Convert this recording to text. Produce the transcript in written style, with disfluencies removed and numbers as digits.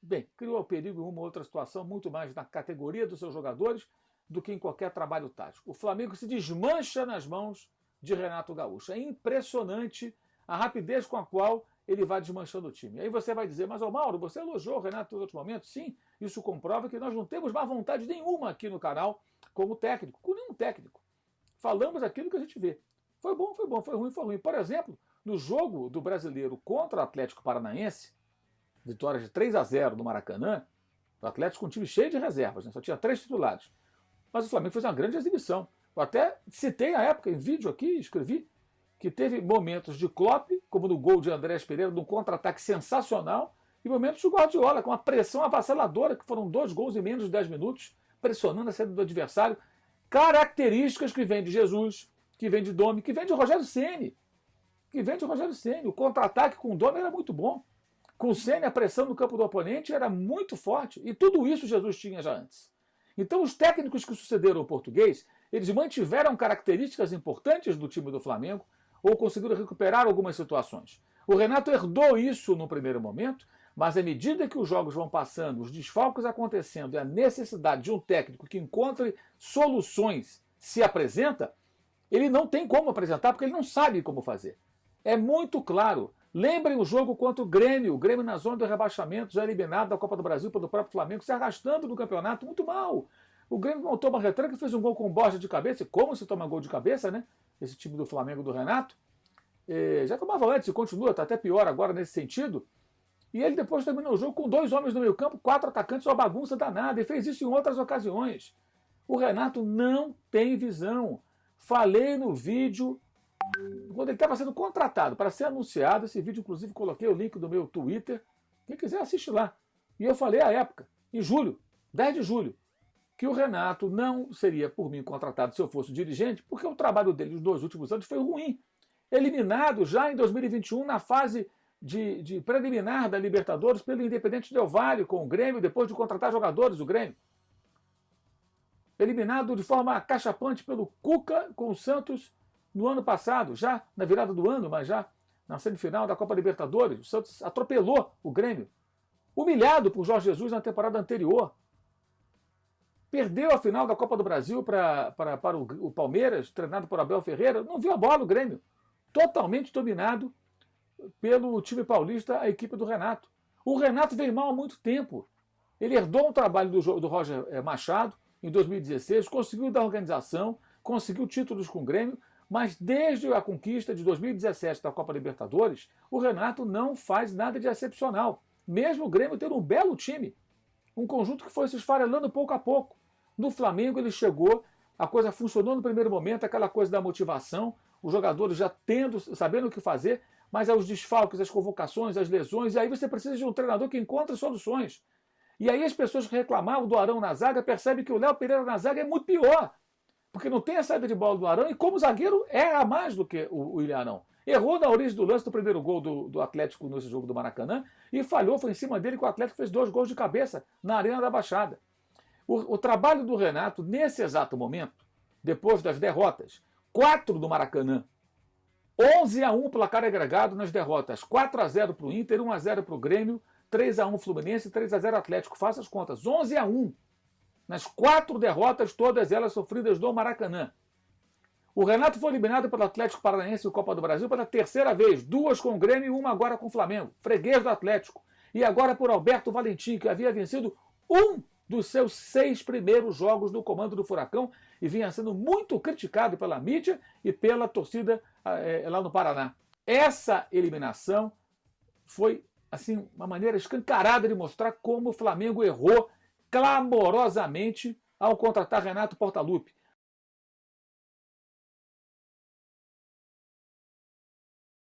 Bem, criou perigo em uma outra situação, muito mais na categoria dos seus jogadores do que em qualquer trabalho tático. O Flamengo se desmancha nas mãos de Renato Gaúcho. É impressionante a rapidez com a qual ele vai desmanchando o time. Aí você vai dizer, mas ô Mauro, você elogiou o Renato em outros momentos? Sim, isso comprova que nós não temos má vontade nenhuma aqui no canal como técnico, com nenhum técnico. Falamos aquilo que a gente vê. Foi bom, foi bom, foi ruim, foi ruim. Por exemplo, no jogo do Brasileiro contra o Atlético Paranaense, vitória de 3-0 no Maracanã, o Atlético com um time cheio de reservas, né? Só tinha 3 titulares. Mas o Flamengo fez uma grande exibição. Eu até citei a época, em vídeo aqui, escrevi, que teve momentos de Klopp, como no gol de Andrés Pereira, num contra-ataque sensacional, e momentos de Guardiola, com uma pressão avassaladora, que foram 2 gols em menos de 10 minutos, pressionando a saída do adversário. Características que vêm de Jesus, que vêm de Domi, que vêm de Rogério Ceni. O contra-ataque com o Domi era muito bom. Com o Ceni, a pressão no campo do oponente era muito forte. E tudo isso Jesus tinha já antes. Então, os técnicos que sucederam o português, eles mantiveram características importantes do time do Flamengo ou conseguiram recuperar algumas situações. O Renato herdou isso no primeiro momento, mas à medida que os jogos vão passando, os desfalques acontecendo e a necessidade de um técnico que encontre soluções se apresenta, ele não tem como apresentar porque ele não sabe como fazer. É muito claro. Lembrem o jogo contra o Grêmio na zona do rebaixamento, já eliminado da Copa do Brasil pelo próprio Flamengo, se arrastando no campeonato, muito mal. O Grêmio montou uma retranca e fez um gol com Borja de cabeça. E como se toma gol de cabeça, né? Esse time do Flamengo do Renato. Já tomava antes e continua, está até pior agora nesse sentido. E ele depois terminou o jogo com 2 homens no meio campo, 4 atacantes, uma bagunça danada. E fez isso em outras ocasiões. O Renato não tem visão. Falei no vídeo, quando ele estava sendo contratado para ser anunciado, esse vídeo, inclusive, coloquei o link do meu Twitter. Quem quiser, assiste lá. E eu falei à época, em julho, 10 de julho, que o Renato não seria, por mim, contratado se eu fosse dirigente, porque o trabalho dele nos 2 últimos anos foi ruim. Eliminado já em 2021, na fase de preliminar da Libertadores, pelo Independente Del Valle, com o Grêmio, depois de contratar jogadores do Grêmio. Eliminado de forma cachapante pelo Cuca com o Santos no ano passado, já na virada do ano, mas já na semifinal da Copa Libertadores. O Santos atropelou o Grêmio. Humilhado por Jorge Jesus na temporada anterior. Perdeu a final da Copa do Brasil para o Palmeiras, treinado por Abel Ferreira. Não viu a bola o Grêmio. Totalmente dominado pelo time paulista, a equipe do Renato. O Renato veio mal há muito tempo. Ele herdou um trabalho do Roger Machado em 2016, conseguiu dar organização, conseguiu títulos com o Grêmio, mas desde a conquista de 2017 da Copa Libertadores, o Renato não faz nada de excepcional. Mesmo o Grêmio tendo um belo time, um conjunto que foi se esfarelando pouco a pouco. No Flamengo ele chegou, a coisa funcionou no primeiro momento, aquela coisa da motivação, os jogadores já sabendo o que fazer, mas aos desfalques, as convocações, as lesões, e aí você precisa de um treinador que encontre soluções. E aí as pessoas que reclamavam do Arão na zaga percebem que o Léo Pereira na zaga é muito pior, porque não tem a saída de bola do Arão, e como zagueiro erra mais do que o William Arão. Errou na origem do lance do primeiro gol do Atlético nesse jogo do Maracanã, e falhou, foi em cima dele que o Atlético fez 2 gols de cabeça na Arena da Baixada. O trabalho do Renato, nesse exato momento, depois das derrotas, 4 do Maracanã, 11-1 placar agregado nas derrotas, 4-0 para o Inter, 1-0 para o Grêmio, 3-1 Fluminense, 3-0 Atlético. Faça as contas, 11-1 nas 4 derrotas, todas elas sofridas no Maracanã. O Renato foi eliminado pelo Atlético Paranaense em Copa do Brasil pela 3ª vez, 2 com o Grêmio e 1 agora com o Flamengo, freguês do Atlético. E agora por Alberto Valentim, que havia vencido 1 dos seus 6 primeiros jogos no comando do Furacão e vinha sendo muito criticado pela mídia e pela torcida lá no Paraná. Essa eliminação foi assim uma maneira escancarada de mostrar como o Flamengo errou clamorosamente ao contratar Renato Portaluppi.